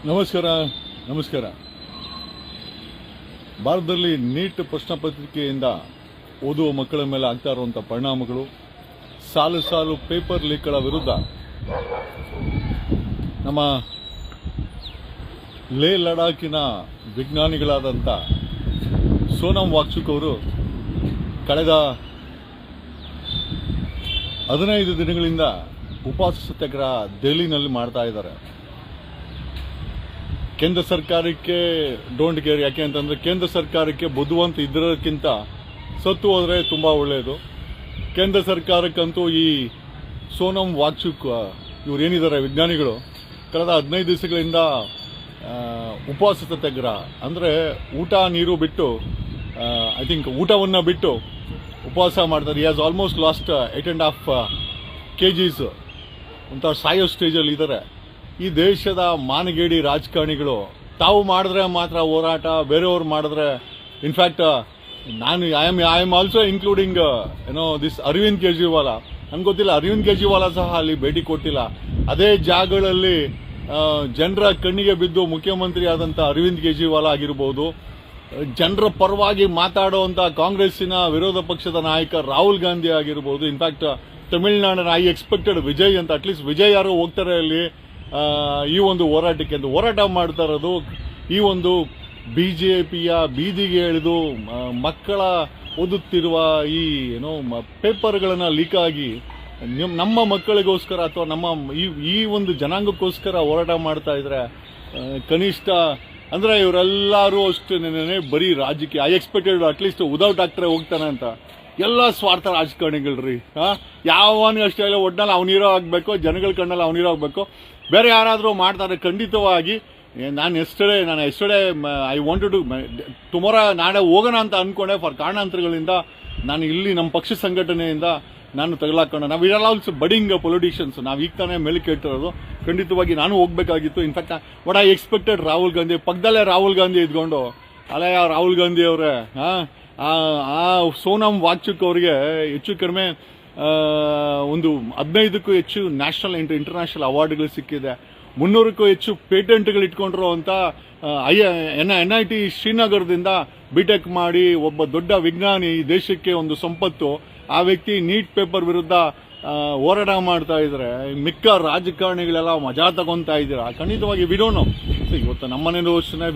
ನಮಸ್ಕಾರ ನಮಸ್ಕಾರ. ಭಾರತದಲ್ಲಿ ನೀಟ್ ಪ್ರಶ್ನೆ ಪತ್ರಿಕೆಯಿಂದ ಓದುವ ಮಕ್ಕಳ ಮೇಲೆ ಆಗ್ತಾ ಇರುವಂಥ ಪರಿಣಾಮಗಳು, ಸಾಲು ಸಾಲು ಪೇಪರ್ ಲೀಕ್ಗಳ ವಿರುದ್ಧ ನಮ್ಮ ಲೇ ಲಡಾಖಿನ ವಿಜ್ಞಾನಿಗಳಾದಂಥ ಸೋನಮ್ ವಾಂಗ್ಚುಕ್ ಅವರು ಕಳೆದ 15 ದಿನಗಳಿಂದ ಉಪವಾಸ ಸತ್ಯಾಗ್ರಹ ದೆಹಲಿನಲ್ಲಿ ಮಾಡ್ತಾ ಇದ್ದಾರೆ. ಕೇಂದ್ರ ಸರ್ಕಾರಕ್ಕೆ ಡೋಂಟ್ ಕೇರ್. ಯಾಕೆ ಅಂತಂದರೆ ಕೇಂದ್ರ ಸರ್ಕಾರಕ್ಕೆ ಬುದ್ಧಿವಂತ ಇದಕ್ಕಿಂತ ಸತ್ತು ಹೋದರೆ ತುಂಬ ಒಳ್ಳೆಯದು. ಕೇಂದ್ರ ಸರ್ಕಾರಕ್ಕಂತೂ ಈ ಸೋನಮ್ ವಾಂಗ್ಚುಕ್ ಇವ್ರು ಏನಿದ್ದಾರೆ ವಿಜ್ಞಾನಿಗಳು ಕಳೆದ 15 ದಿವಸಗಳಿಂದ ಉಪವಾಸ ಸತ್ಯಾಗ್ರಹ ಅಂದರೆ ಊಟ ನೀರು ಬಿಟ್ಟು ಐ ಥಿಂಕ್ ಊಟವನ್ನು ಬಿಟ್ಟು ಉಪವಾಸ ಮಾಡ್ತಾರೆ. He has almost last 8.5 kgs ಒಂಥರ ಸಾಯೋ ಸ್ಟೇಜಲ್ಲಿ ಇದ್ದಾರೆ. ಈ ದೇಶದ ಮಾನಗೇಡಿ ರಾಜಕಾರಣಿಗಳು ತಾವು ಮಾಡಿದ್ರೆ ಮಾತ್ರ ಹೋರಾಟ, ಬೇರೆಯವ್ರು ಮಾಡಿದ್ರೆ ಇನ್ಫ್ಯಾಕ್ಟ್ ನಾನು I am also including this Arvind Kejriwal. ನಂಗೆ ಗೊತ್ತಿಲ್ಲ, ಅರವಿಂದ್ ಕೇಜ್ರಿವಾಲ ಸಹ ಅಲ್ಲಿ ಭೇಟಿ ಕೊಟ್ಟಿಲ್ಲ. ಅದೇ ಜಾಗಗಳಲ್ಲಿ ಜನರ ಕಣ್ಣಿಗೆ ಬಿದ್ದು ಮುಖ್ಯಮಂತ್ರಿ ಆದಂಥ ಅರವಿಂದ್ ಕೇಜ್ರಿವಾಲ ಆಗಿರ್ಬೋದು, ಜನರ ಪರವಾಗಿ ಮಾತಾಡುವಂಥ ಕಾಂಗ್ರೆಸ್ಸಿನ ವಿರೋಧ ಪಕ್ಷದ ನಾಯಕ ರಾಹುಲ್ ಗಾಂಧಿ ಆಗಿರ್ಬೋದು. ಇನ್ಫ್ಯಾಕ್ಟ್ ತಮಿಳುನಾಡಿನ ಐ ಎಕ್ಸ್ಪೆಕ್ಟೆಡ್ ವಿಜಯ್ ಅಂತ, ಅಟ್ಲೀಸ್ಟ್ ವಿಜಯ್ ಯಾರು ಹೋಗ್ತಾರೆ ಅಲ್ಲಿ ಈ ಒಂದು ಹೋರಾಟಕ್ಕೆ ಅಂತ ಹೋರಾಟ ಮಾಡ್ತಾ ಇರೋದು. ಈ ಒಂದು ಬಿಜೆಪಿಯ ಬೀದಿಗೆ ಎಳೆದು ಮಕ್ಕಳ ಓದುತ್ತಿರುವ ಈ ಪೇಪರ್ಗಳನ್ನು ಲೀಕ್ ಆಗಿ ನಮ್ಮ ಮಕ್ಕಳಿಗೋಸ್ಕರ ಅಥವಾ ನಮ್ಮ ಈ ಒಂದು ಜನಾಂಗಕ್ಕೋಸ್ಕರ ಹೋರಾಟ ಮಾಡ್ತಾ ಇದ್ರೆ ಕನಿಷ್ಠ ಅಂದರೆ ಇವರೆಲ್ಲರೂ ಅಷ್ಟೇ ಬರೀ ರಾಜಕೀಯ. I expected at least Uddhav Thackeray ಹೋಗ್ತಾನೆ ಅಂತ. ಎಲ್ಲ ಸ್ವಾರ್ಥ ರಾಜಕಾರಣಿಗಳ್ರಿ. ಯಾವನಿಗೆ ಅಷ್ಟೇ ಇಲ್ಲ, ಒಟ್ನಲ್ಲಿ ಅವನಿರೋ ಆಗಬೇಕು, ಜನಗಳ ಕಣ್ಣಲ್ಲಿ ಅವನಿರೋ ಆಗಬೇಕು. ಬೇರೆ ಯಾರಾದರೂ ಮಾಡ್ತಾರೆ ಖಂಡಿತವಾಗಿ. ನಾನು yesterday I wanted to tomorrow ನಾಳೆ ಹೋಗೋಣ ಅಂತ ಅಂದ್ಕೊಂಡೆ. ಫಾರ್ ಕಾರಣಾಂತರಗಳಿಂದ ನಾನು ಇಲ್ಲಿ ನಮ್ಮ ಪಕ್ಷ ಸಂಘಟನೆಯಿಂದ ನಾನು ತಗಲಾಕೋಣ. ನಾವು ಇರಲ್ಲ ಆಲ್ಸೋ ಬಡಿಂಗ್ ಪೊಲಿಟಿಷಿಯನ್ಸ್. ನಾವು ಈಗ ತಾನೇ ಮೇಲೆ ಕೇಳ್ತಿರೋದು. ಖಂಡಿತವಾಗಿ ನಾನು ಹೋಗ್ಬೇಕಾಗಿತ್ತು. In fact what I expected Rahul Gandhi ಪಕ್ಕದಲ್ಲೇ ರಾಹುಲ್ ಗಾಂಧಿ ಇದ್ಕೊಂಡು ಅಲ್ಲ ರಾಹುಲ್ ಗಾಂಧಿ ಅವರೇ ಆ ಸೋನಮ್ ವಾಂಗ್ಚುಕ್ ಅವರಿಗೆ ಹೆಚ್ಚು ಕಡಿಮೆ ಒಂದು 15ಕ್ಕೂ ಹೆಚ್ಚು ನ್ಯಾಷನಲ್ ಇಂಟರ್ನ್ಯಾಷನಲ್ ಅವಾರ್ಡ್ಗಳು ಸಿಕ್ಕಿದೆ. 300ಕ್ಕೂ ಹೆಚ್ಚು ಪೇಟೆಂಟ್ಗಳು ಇಟ್ಕೊಂಡಿರೋ ಅಂತ NIT ಶ್ರೀನಗರದಿಂದ ಬಿಟೆಕ್ ಮಾಡಿ ಒಬ್ಬ ದೊಡ್ಡ ವಿಜ್ಞಾನಿ, ದೇಶಕ್ಕೆ ಒಂದು ಸಂಪತ್ತು. ಆ ವ್ಯಕ್ತಿ ನೀಟ್ ಪೇಪರ್ ವಿರುದ್ಧ ಹೋರಾಟ ಮಾಡ್ತಾ ಇದ್ರೆ ಮಿಕ್ಕ ರಾಜಕಾರಣಿಗಳೆಲ್ಲ ಮಜಾ ತಗೊಂತಾ ಇದ್ದೀರಾ. ಖಂಡಿತವಾಗಿ ವಿ ಡೋಂಟ್ ನೋ. ಇವತ್ತು ನಮ್ಮನೇಲೂ ಅಷ್ಟೇ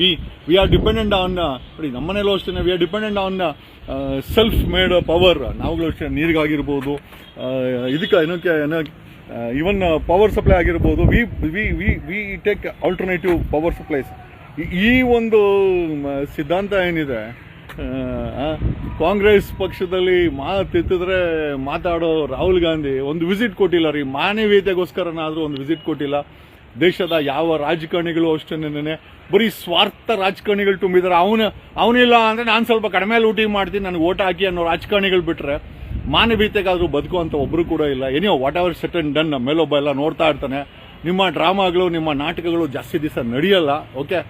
ವಿ ಆರ್ ಡಿಪೆಂಡೆಂಟ್ ಆನ್ ನೋಡಿ, ನಮ್ಮನೇಲೂ ಅಷ್ಟೇ we are dependent on self made power. ನಾವುಗಳು ಅಷ್ಟೇ ನೀರಿಗಾಗಿರ್ಬೋದು, ಇದಕ್ಕೆ ಇವನ್ ಪವರ್ ಸಪ್ಲೈ ಆಗಿರ್ಬೋದು. We take alternative power supplies. ಈ ಒಂದು ಸಿದ್ಧಾಂತ ಏನಿದೆ, ಕಾಂಗ್ರೆಸ್ ಪಕ್ಷದಲ್ಲಿ ಮಾತೆತ್ತಿದ್ರೆ ಮಾತಾಡೋ ರಾಹುಲ್ ಗಾಂಧಿ ಒಂದು ವಿಸಿಟ್ ಕೊಟ್ಟಿಲ್ಲ ರೀ. ಮಾನವೀಯತೆಗೋಸ್ಕರನಾದರೂ ಒಂದು ವಿಸಿಟ್ ಕೊಟ್ಟಿಲ್ಲ. ದೇಶದ ಯಾವ ರಾಜಕಾರಣಿಗಳು ಅಷ್ಟೇನೆ ಬರೀ ಸ್ವಾರ್ಥ ರಾಜಕಾರಣಿಗಳು ತುಂಬಿದ್ದಾರೆ. ಅವನಿಲ್ಲ ಅಂದರೆ ನಾನು ಸ್ವಲ್ಪ ಕಡಿಮೆ ಲೂಟಿ ಮಾಡ್ತೀನಿ, ನನಗೆ ಓಟ್ ಹಾಕಿ ಅನ್ನೋ ರಾಜಕಾರಣಿಗಳು ಬಿಟ್ಟರೆ ಮಾನವೀಯತೆಗಾದರೂ ಬದುಕುವಂಥ ಒಬ್ಬರು ಕೂಡ ಇಲ್ಲ. ಏನೋ whatever set and done ಮೇಲೊಬ್ಬ ಎಲ್ಲ ನೋಡ್ತಾ ಇರ್ತಾನೆ. ನಿಮ್ಮ ಡ್ರಾಮಾಗಳು, ನಿಮ್ಮ ನಾಟಕಗಳು ಜಾಸ್ತಿ ದಿವಸ ನಡೆಯಲ್ಲ. ಓಕೆ,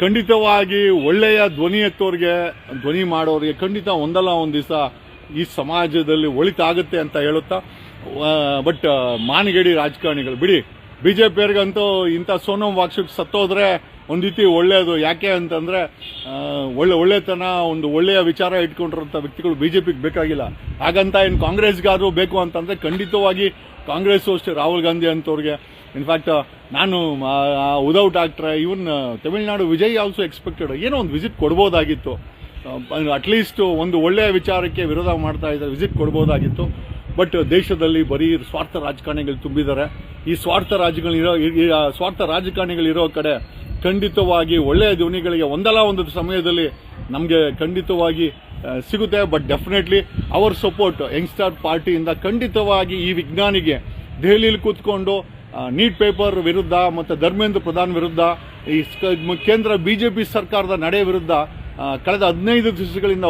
ಖಂಡಿತವಾಗಿ ಒಳ್ಳೆಯ ಧ್ವನಿ ಎತ್ತೋರಿಗೆ, ಧ್ವನಿ ಮಾಡೋರಿಗೆ ಖಂಡಿತ ಒಂದಲ್ಲ ಒಂದು ದಿವಸ ಈ ಸಮಾಜದಲ್ಲಿ ಒಳಿತಾಗುತ್ತೆ ಅಂತ ಹೇಳುತ್ತಾ, ಬಟ್ ಮಾನಗೇಡಿ ರಾಜಕಾರಣಿಗಳು ಬಿಡಿ. ಬಿಜೆಪಿಯವ್ರಿಗಂತೂ ಇಂಥ ಸೋನಮ್ ವಾಂಗ್ಚುಕ್ ಸತ್ತೋದ್ರೆ ಒಂದು ರೀತಿ ಒಳ್ಳೆಯದು. ಯಾಕೆ ಅಂತಂದರೆ ಒಳ್ಳೆತನ, ಒಂದು ಒಳ್ಳೆಯ ವಿಚಾರ ಇಟ್ಕೊಂಡಿರೋಂಥ ವ್ಯಕ್ತಿಗಳು ಬಿಜೆಪಿಗೆ ಬೇಕಾಗಿಲ್ಲ. ಹಾಗಂತ ಏನು ಕಾಂಗ್ರೆಸ್ಗಾದರೂ ಬೇಕು ಅಂತಂದರೆ ಖಂಡಿತವಾಗಿ ಕಾಂಗ್ರೆಸ್ಸು ಅಷ್ಟೇ, ರಾಹುಲ್ ಗಾಂಧಿ ಅಂತವ್ರಿಗೆ. ಇನ್ಫ್ಯಾಕ್ಟ್ ನಾನು ಉದ್ಧವ್ ಠಾಕ್ರೆ, ಇವನ್ ತಮಿಳುನಾಡು ವಿಜಯ್ ಆಲ್ಸೋ ಎಕ್ಸ್ಪೆಕ್ಟೆಡ್ ಏನೋ ಒಂದು ವಿಸಿಟ್ ಕೊಡ್ಬೋದಾಗಿತ್ತು. ಅಟ್ಲೀಸ್ಟ್ ಒಂದು ಒಳ್ಳೆಯ ವಿಚಾರಕ್ಕೆ ವಿರೋಧ ಮಾಡ್ತಾ ಇದ್ದಾರೆ, ವಿಸಿಟ್ ಕೊಡ್ಬೋದಾಗಿತ್ತು. ಬಟ್ ದೇಶದಲ್ಲಿ ಬರೀ ಸ್ವಾರ್ಥ ರಾಜಕಾರಣಿಗಳು ತುಂಬಿದ್ದಾರೆ. ಈ ಸ್ವಾರ್ಥ ರಾಜಕಾರಣಿಗಳಿರೋ ಕಡೆ ಖಂಡಿತವಾಗಿ ಒಳ್ಳೆಯ ಧ್ವನಿಗಳಿಗೆ ಒಂದಲ್ಲ ಒಂದು ಸಮಯದಲ್ಲಿ ನಮಗೆ ಖಂಡಿತವಾಗಿ ಸಿಗುತ್ತೆ. But definitely our support youngstar ಪಾರ್ಟಿಯಿಂದ ಖಂಡಿತವಾಗಿ ಈ ವಿಜ್ಞಾನಿಗೆ ದೆಹಲಿಯಲ್ಲಿ ಕೂತ್ಕೊಂಡು ನೀಟ್ ಪೇಪರ್ ವಿರುದ್ಧ ಮತ್ತು ಧರ್ಮೇಂದ್ರ ಪ್ರಧಾನ್ ವಿರುದ್ಧ, ಈ ಕೇಂದ್ರ ಬಿಜೆಪಿ ಸರ್ಕಾರದ ನಡೆ ವಿರುದ್ಧ ಕಳೆದ 15 ದಿವಸಗಳಿಂದ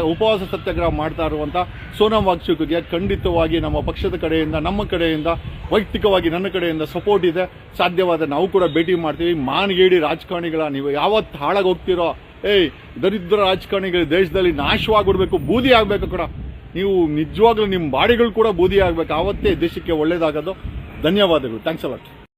ಉಪವಾಸ ಸತ್ಯಾಗ್ರಹ ಮಾಡ್ತಾ ಇರುವಂಥ ಸೋನಮ್ ವಾಂಗ್ಚುಕ್ಗೆ ಖಂಡಿತವಾಗಿ ನಮ್ಮ ಪಕ್ಷದ ಕಡೆಯಿಂದ, ನಮ್ಮ ಕಡೆಯಿಂದ, ವೈಯಕ್ತಿಕವಾಗಿ ನನ್ನ ಕಡೆಯಿಂದ ಸಪೋರ್ಟ್ ಇದೆ. ಸಾಧ್ಯವಾದ ನಾವು ಕೂಡ ಭೇಟಿ ಮಾಡ್ತೀವಿ. ಮಾನಗೇಡಿ ರಾಜಕಾರಣಿಗಳ ನೀವು ಯಾವತ್ತು ಹಾಳಾಗಿ ಹೋಗ್ತಿರೋ, ದರಿದ್ರ ರಾಜಕಾರಣಿಗಳು ದೇಶದಲ್ಲಿ ನಾಶವಾಗ್ಬಿಡ್ಬೇಕು, ಬೂದಿ ಆಗಬೇಕು ಕೂಡ. ನೀವು ನಿಜವಾಗ್ಲೂ ನಿಮ್ಮ ಬಾಡಿಗಳು ಕೂಡ ಬೂದಿ ಆಗಬೇಕು. ಆವತ್ತೇ ದೇಶಕ್ಕೆ ಒಳ್ಳೇದಾಗೋದು. ಧನ್ಯವಾದಗಳು. Thanks a lot.